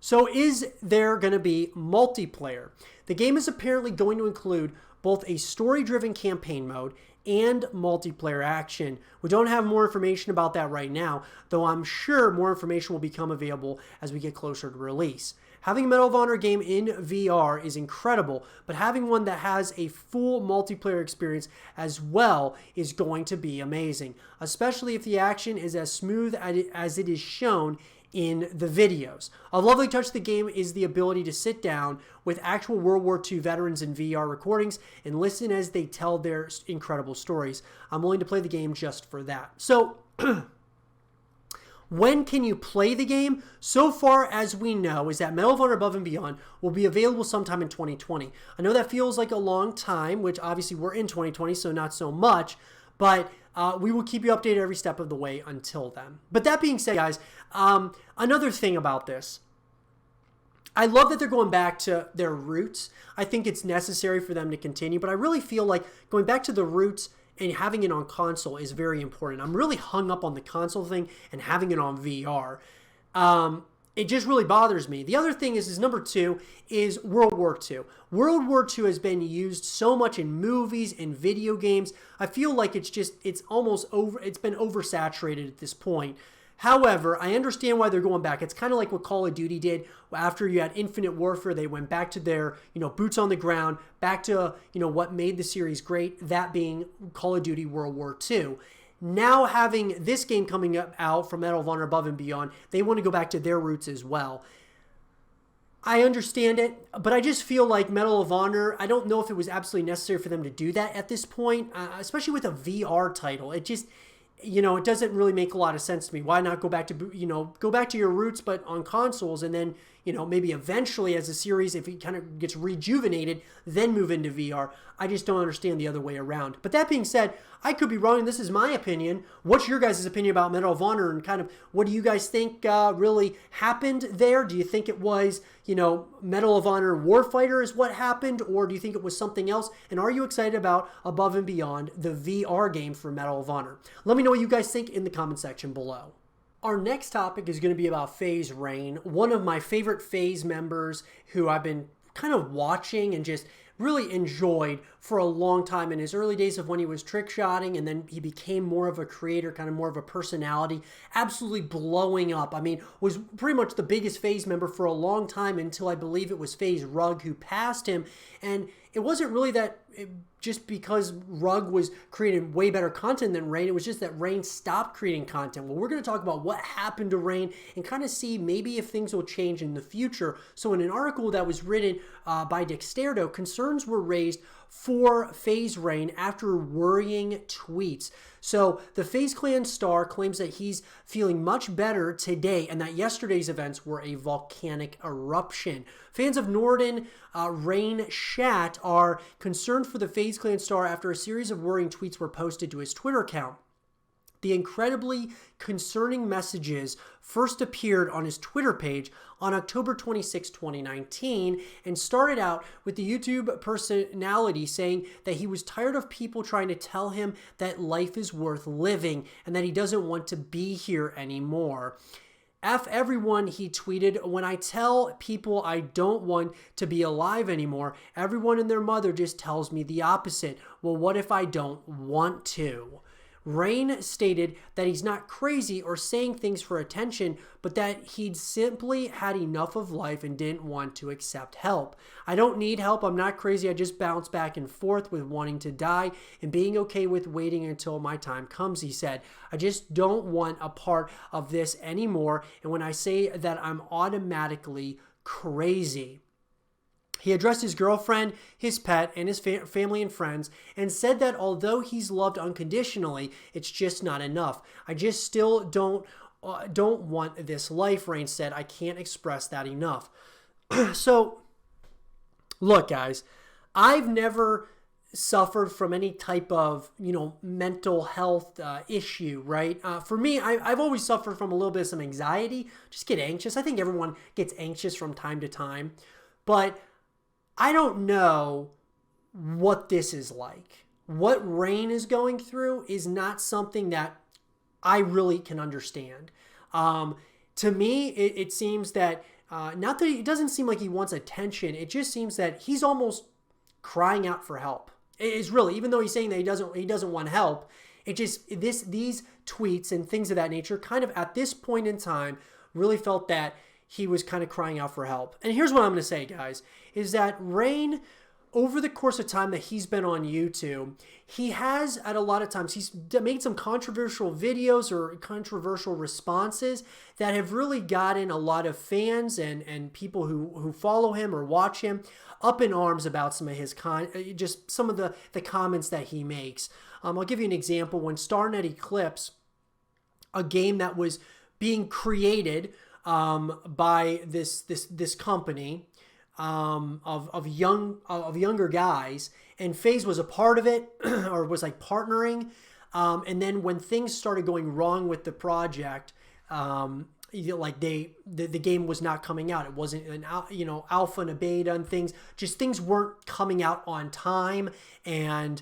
So is there going to be multiplayer? The game is apparently going to include both a story-driven campaign mode and multiplayer action. We don't have more information about that right now, though I'm sure more information will become available as we get closer to release. Having a Medal of Honor game in VR is incredible, but having one that has a full multiplayer experience as well is going to be amazing, especially if the action is as smooth as it is shown in the videos. A lovely touch of the game is the ability to sit down with actual World War II veterans in VR recordings and listen as they tell their incredible stories. I'm willing to play the game just for that. So, when can you play the game? So far as we know is that Medal of Honor Above and Beyond will be available sometime in 2020. I know that feels like a long time, which obviously we're in 2020, so not so much, but we will keep you updated every step of the way until then. But that being said, guys, another thing about this, I love that they're going back to their roots. I think it's necessary for them to continue, but I really feel like going back to the roots and having it on console is very important. I'm really hung up on the console thing and having it on VR. It just really bothers me. The other thing is number 2 is World War II. World War II has been used so much in movies and video games. I feel like it's been oversaturated at this point. However, I understand why they're going back. It's kind of like what Call of Duty did. After you had Infinite Warfare, they went back to their, boots on the ground, back to, what made the series great, that being Call of Duty World War II. Now having this game coming out from Medal of Honor Above and Beyond, they want to go back to their roots as well. I understand it, but I just feel like Medal of Honor, I don't know if it was absolutely necessary for them to do that at this point, especially with a VR title. It just, it doesn't really make a lot of sense to me. Why not go back to your roots, but on consoles, and then, maybe eventually as a series, if it kind of gets rejuvenated, then move into VR. I just don't understand the other way around. But that being said, I could be wrong. This is my opinion. What's your guys' opinion about Medal of Honor, and kind of what do you guys think really happened there? Do you think it was, Medal of Honor Warfighter is what happened, or do you think it was something else? And are you excited about Above and Beyond, the VR game for Medal of Honor? Let me know what you guys think in the comment section below. Our next topic is going to be about FaZe Rain, one of my favorite FaZe members who I've been kind of watching and just really enjoyed for a long time in his early days of when he was trick shotting, and then he became more of a creator, kind of more of a personality, absolutely blowing up. I mean, was pretty much the biggest FaZe member for a long time until I believe it was FaZe Rug who passed him. And it wasn't really that just because Rug was creating way better content than Rain. It was just that Rain stopped creating content. Well, we're going to talk about what happened to Rain and kind of see maybe if things will change in the future. So in an article that was written by Dexterdo, concerns were raised for FaZe Rain after worrying tweets. So the FaZe Clan star claims that he's feeling much better today and that yesterday's events were a volcanic eruption. Fans of Norden Rain Shat are concerned for the FaZe Clan star after a series of worrying tweets were posted to his Twitter account. The incredibly concerning messages first appeared on his Twitter page on October 26, 2019, and started out with the YouTube personality saying that he was tired of people trying to tell him that life is worth living and that he doesn't want to be here anymore. F everyone, he tweeted, when I tell people I don't want to be alive anymore, everyone and their mother just tells me the opposite. Well, what if I don't want to? Rain stated that he's not crazy or saying things for attention, but that he'd simply had enough of life and didn't want to accept help. I don't need help. I'm not crazy. I just bounce back and forth with wanting to die and being okay with waiting until my time comes, he said. I just don't want a part of this anymore. And when I say that, I'm automatically crazy. He addressed his girlfriend, his pet, and his family and friends, and said that although he's loved unconditionally, it's just not enough. I just still don't want this life, Rain said. I can't express that enough. So, look, guys, I've never suffered from any type of, mental health issue, right? For me, I've always suffered from a little bit of some anxiety. Just get anxious. I think everyone gets anxious from time to time, but I don't know what this is like. What Rain is going through is not something that I really can understand. To me, it seems that, not that it doesn't seem like he wants attention. It just seems that he's almost crying out for help. It is really, even though he's saying that he doesn't want help, it just, these tweets and things of that nature kind of at this point in time really felt that he was kind of crying out for help. And here's what I'm going to say, guys, is that Rain, over the course of time that he's been on YouTube, he has, at a lot of times, he's made some controversial videos or controversial responses that have really gotten a lot of fans and people who follow him or watch him up in arms about some of his just some of the comments that he makes. I'll give you an example. When StarNet Eclipse, a game that was being created by this company of younger guys, and FaZe was a part of it or was like partnering, and then when things started going wrong with the project, like the game was not coming out. It wasn't an alpha and a beta, and things weren't coming out on time, and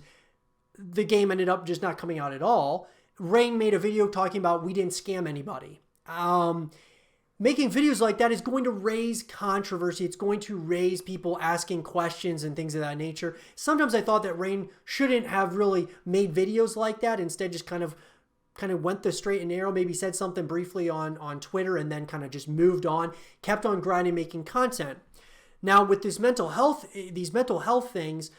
the game ended up just not coming out at all. Rain made a video talking about we didn't scam anybody. Making videos like that is going to raise controversy. It's going to raise people asking questions and things of that nature. Sometimes I thought that Rain shouldn't have really made videos like that. Instead, just kind of kind of went the straight and narrow, maybe said something briefly on Twitter and then kind of just moved on, kept on grinding, making content. Now with these mental health things,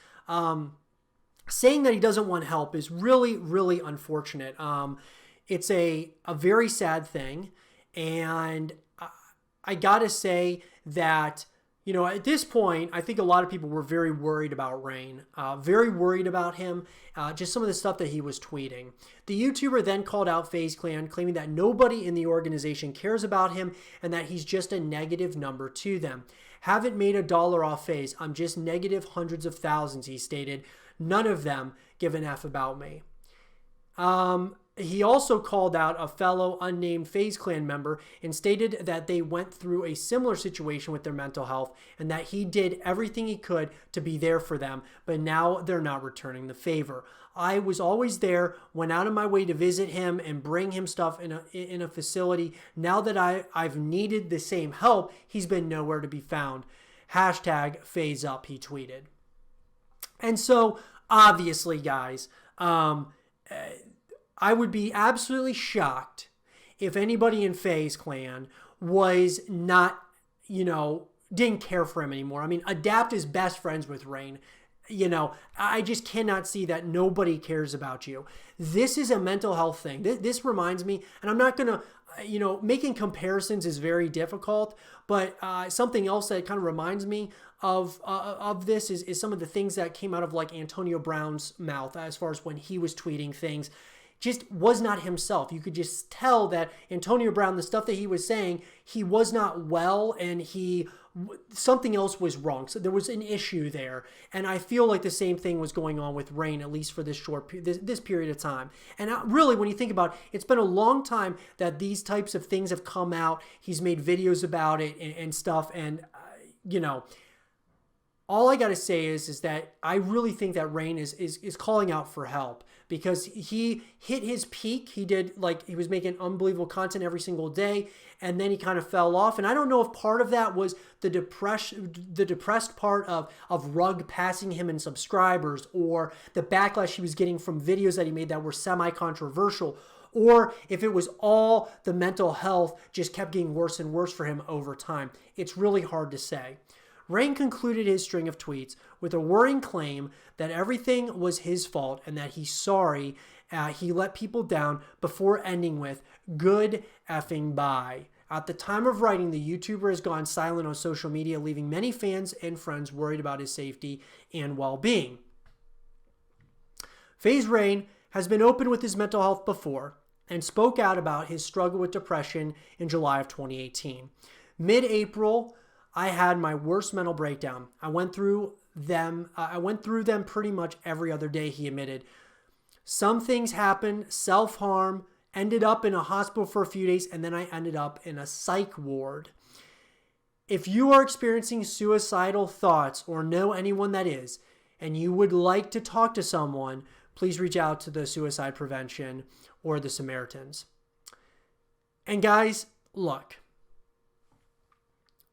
saying that he doesn't want help is really, really unfortunate. It's a very sad thing. And I gotta say that, at this point, I think a lot of people were very worried about Rain, very worried about him, just some of the stuff that he was tweeting. The YouTuber then called out FaZe Clan, claiming that nobody in the organization cares about him and that he's just a negative number to them. Haven't made $1 off FaZe. I'm just negative hundreds of thousands, he stated. None of them give an F about me. He also called out a fellow unnamed FaZe Clan member and stated that they went through a similar situation with their mental health and that he did everything he could to be there for them, but now they're not returning the favor. I was always there, went out of my way to visit him and bring him stuff in a facility. Now that I've needed the same help, he's been nowhere to be found. Hashtag FaZe up, he tweeted. And so, obviously, guys, I would be absolutely shocked if anybody in FaZe Clan was not, didn't care for him anymore. I mean, Adapt is best friends with Rain. I just cannot see that nobody cares about you. This is a mental health thing. This reminds me, and I'm not going to, making comparisons is very difficult, but something else that kind of reminds me of this is some of the things that came out of like Antonio Brown's mouth as far as when he was tweeting things. Just was not himself. You could just tell that Antonio Brown, the stuff that he was saying, he was not well and something else was wrong. So there was an issue there. And I feel like the same thing was going on with Rain, at least for this this period of time. And really, when you think about it, it's been a long time that these types of things have come out. He's made videos about it and stuff. And, all I got to say is that I really think that Rain is calling out for help because he hit his peak. He was making unbelievable content every single day, and then he kind of fell off. And I don't know if part of that was the depressed part of Rug passing him in subscribers, or the backlash he was getting from videos that he made that were semi-controversial, or if it was all the mental health just kept getting worse and worse for him over time. It's really hard to say. Rain concluded his string of tweets with a worrying claim that everything was his fault and that he's sorry he let people down, before ending with, "Good effing bye." At the time of writing, the YouTuber has gone silent on social media, leaving many fans and friends worried about his safety and well-being. FaZe Rain has been open with his mental health before and spoke out about his struggle with depression in July of 2018. Mid-April, I had my worst mental breakdown. I went through them pretty much every other day, he admitted. Some things happened, self-harm, ended up in a hospital for a few days, and then I ended up in a psych ward. If you are experiencing suicidal thoughts or know anyone that is, and you would like to talk to someone, please reach out to the Suicide Prevention or the Samaritans. And guys, look.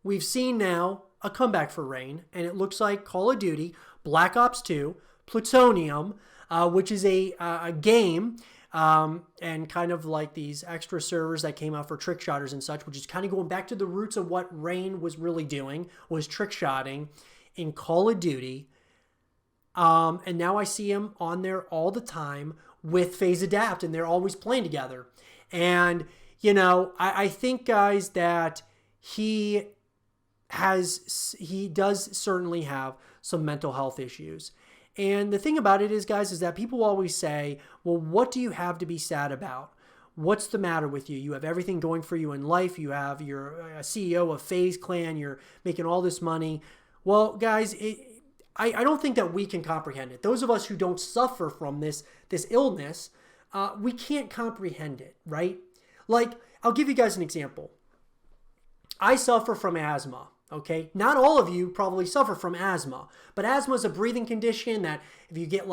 We've seen now a comeback for Rain, and it looks like Call of Duty, Black Ops 2, Plutonium, which is a game, and kind of like these extra servers that came out for trick shotters and such, which is kind of going back to the roots of what Rain was really doing, was trick shotting in Call of Duty. And now I see him on there all the time with FaZe Adapt, and they're always playing together. And, I think, guys, that he does certainly have some mental health issues. And the thing about it is, guys, is that people always say, well, what do you have to be sad about? What's the matter with you? You have everything going for you in life. You're a CEO of FaZe Clan. You're making all this money. Well, guys, I don't think that we can comprehend it. Those of us who don't suffer from this illness, we can't comprehend it, right? Like, I'll give you guys an example. I suffer from asthma. Okay, not all of you probably suffer from asthma, but asthma is a breathing condition that if you get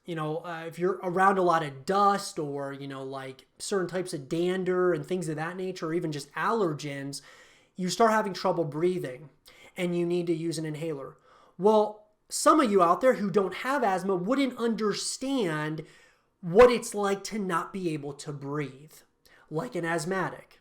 if you're around a lot of dust or, like certain types of dander and things of that nature, or even just allergens, you start having trouble breathing and you need to use an inhaler. Well, some of you out there who don't have asthma wouldn't understand what it's like to not be able to breathe, like an asthmatic.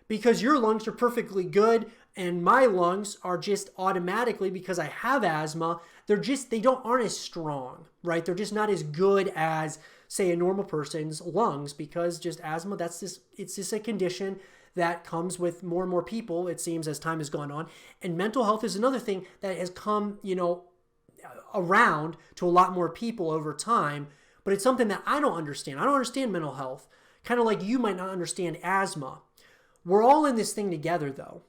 Because your lungs are perfectly good and my lungs are just automatically, because I have asthma, they aren't as strong, right? They're just not as good as, say, a normal person's lungs, because just asthma, it's just a condition that comes with more and more people, it seems, as time has gone on. And mental health is another thing that has come, around to a lot more people over time, but it's something that I don't understand. I don't understand mental health, kind of like you might not understand asthma. We're all in this thing together, though.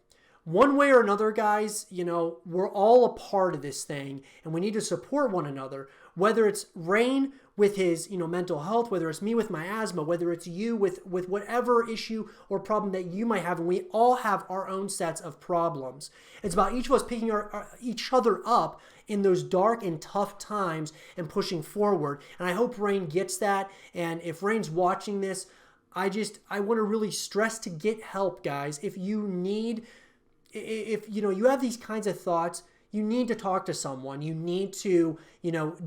One way or another, guys, we're all a part of this thing, and we need to support one another, whether it's Rain with his, mental health, whether it's me with my asthma, whether it's you with whatever issue or problem that you might have, and we all have our own sets of problems. It's about each of us picking each other up in those dark and tough times and pushing forward. And I hope Rain gets that, and if Rain's watching this, I want to really stress to get help, guys. If you have these kinds of thoughts, you need to talk to someone. You need to,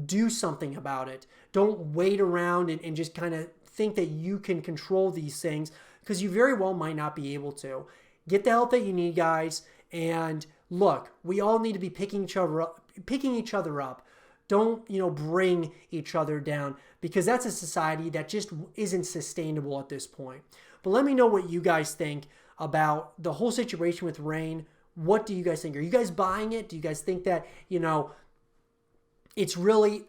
do something about it. Don't wait around and just kind of think that you can control these things, because you very well might not be able to. Get the help that you need, guys. And look, we all need to be picking each other up. Don't, bring each other down, because that's a society that just isn't sustainable at this point. But let me know what you guys think about the whole situation with Rain. What do you guys think? Are you guys buying it? Do you guys think that, it's really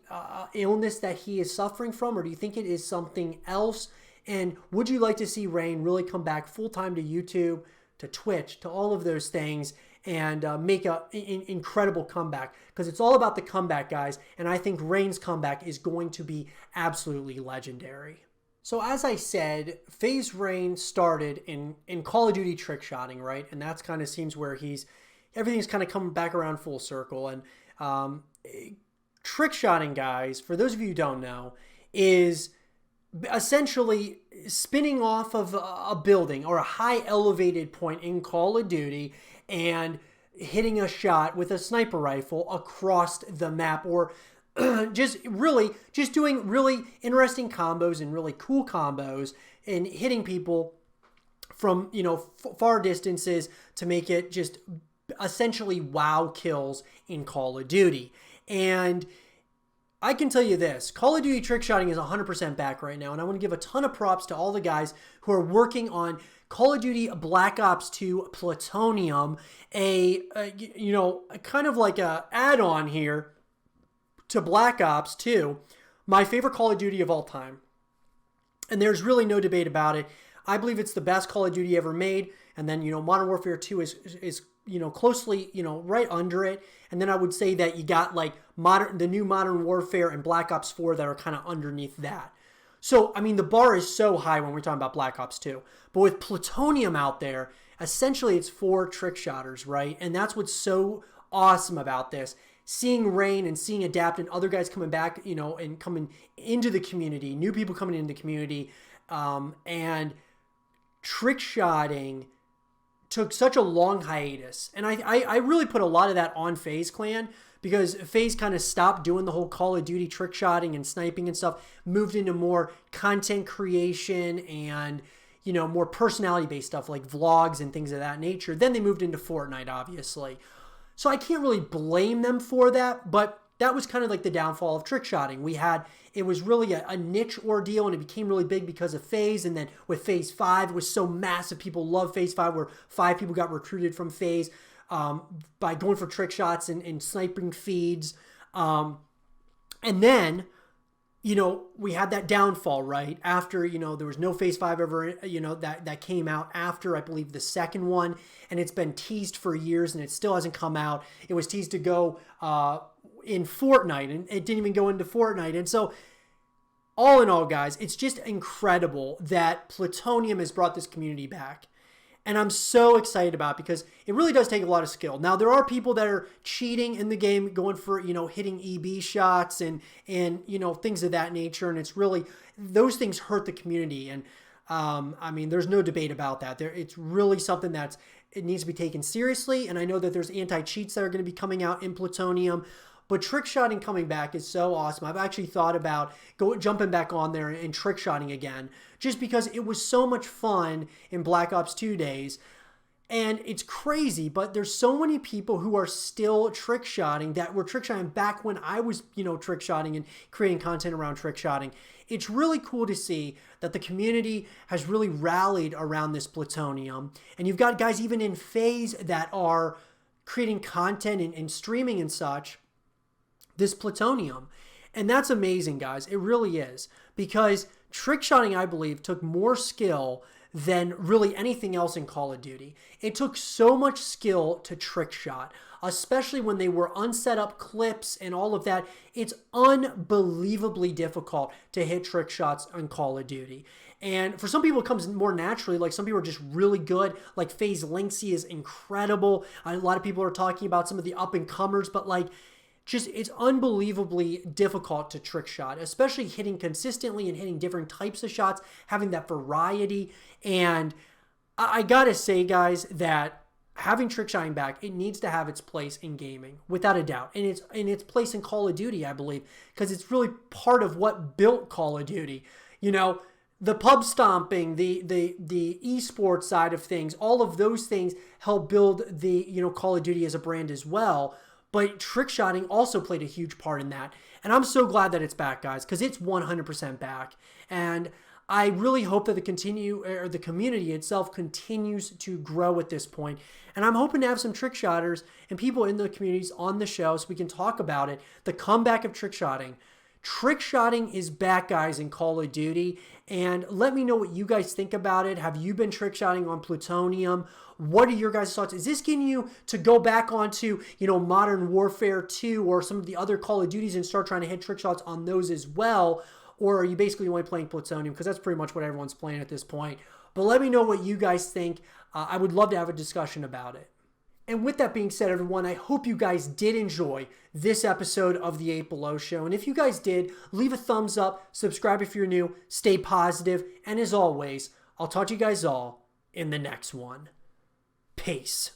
illness that he is suffering from, or do you think it is something else? And would you like to see Rain really come back full-time to YouTube, to Twitch, to all of those things, and make an incredible comeback? Because it's all about the comeback, guys, and I think Rain's comeback is going to be absolutely legendary. So as I said, FaZe Rain started in Call of Duty trick shotting, right? And that's kind of seems where everything's kind of coming back around full circle. And trick shotting, guys, for those of you who don't know, is essentially spinning off of a building or a high elevated point in Call of Duty and hitting a shot with a sniper rifle across the map, or just doing really interesting combos and really cool combos and hitting people from, far distances to make it just essentially wow kills in Call of Duty. And I can tell you this, Call of Duty trick shotting is 100% back right now, and I want to give a ton of props to all the guys who are working on Call of Duty Black Ops 2 Plutonium, kind of like a add-on here to Black Ops 2, my favorite Call of Duty of all time. And there's really no debate about it. I believe it's the best Call of Duty ever made, and then, Modern Warfare 2 is closely, right under it. And then I would say that you got like the new Modern Warfare and Black Ops 4 that are kind of underneath that. So, I mean, the bar is so high when we're talking about Black Ops 2. But with Plutonium out there, essentially it's for trick shotters, right? And that's what's so awesome about this. Seeing Rain and seeing Adapt and other guys coming back, and coming into the community, new people coming into the community, and trick shotting took such a long hiatus. And I really put a lot of that on FaZe Clan, because FaZe kind of stopped doing the whole Call of Duty trick shotting and sniping and stuff, moved into more content creation and, more personality-based stuff like vlogs and things of that nature. Then they moved into Fortnite, obviously. So I can't really blame them for that, but that was kind of like the downfall of trick shotting. It was really a niche ordeal, and it became really big because of FaZe. And then with FaZe 5, it was so massive. People love FaZe 5, where 5 people got recruited from FaZe by going for trick shots and sniping feeds. And then, we had that downfall, right? After, there was no FaZe 5 ever, that came out after, I believe, the second one. And it's been teased for years, and it still hasn't come out. It was teased to go in Fortnite, and it didn't even go into Fortnite. And so, all in all, guys, it's just incredible that Plutonium has brought this community back. And I'm so excited about it, because it really does take a lot of skill. Now, there are people that are cheating in the game, going for, hitting EB shots and things of that nature. And it's really, those things hurt the community. And there's no debate about that. It's really something it needs to be taken seriously. And I know that there's anti-cheats that are going to be coming out in Plutonium. But trick shotting coming back is so awesome. I've actually thought about jumping back on there and trick shotting again, just because it was so much fun in Black Ops 2 days. And it's crazy, but there's so many people who are still trick shotting that were trick shotting back when I was, trick shotting and creating content around trick shotting. It's really cool to see that the community has really rallied around this plutonium. And you've got guys even in FaZe that are creating content and streaming and such, this plutonium. And that's amazing, guys. It really is. Because trick shotting, I believe, took more skill than really anything else in Call of Duty. It took so much skill to trick shot, especially when they were unset up clips and all of that. It's unbelievably difficult to hit trick shots on Call of Duty. And for some people, it comes more naturally. Like some people are just really good. Like FaZe Linksy is incredible. A lot of people are talking about some of the up and comers, but like, it's unbelievably difficult to trick shot, especially hitting consistently and hitting different types of shots, having that variety. And I gotta say, guys, that having trick shotting back, it needs to have its place in gaming, without a doubt. And it's in its place in Call of Duty, I believe, because it's really part of what built Call of Duty. The pub stomping, the esports side of things, all of those things help build the Call of Duty as a brand as well. But trick shotting also played a huge part in that. And I'm so glad that it's back, guys, because it's 100% back. And I really hope that the community itself continues to grow at this point. And I'm hoping to have some trick shotters and people in the communities on the show so we can talk about it. The comeback of trick shotting. Trick shotting is back, guys, in Call of Duty. And let me know what you guys think about it. Have you been trick shotting on Plutonium? What are your guys' thoughts? Is this getting you to go back onto, Modern Warfare 2 or some of the other Call of Duties and start trying to hit trick shots on those as well? Or are you basically only playing Plutonium? Because that's pretty much what everyone's playing at this point. But let me know what you guys think. I would love to have a discussion about it. And with that being said, everyone, I hope you guys did enjoy this episode of the 8 Below Show. And if you guys did, leave a thumbs up, subscribe if you're new, stay positive, and as always, I'll talk to you guys all in the next one. Peace.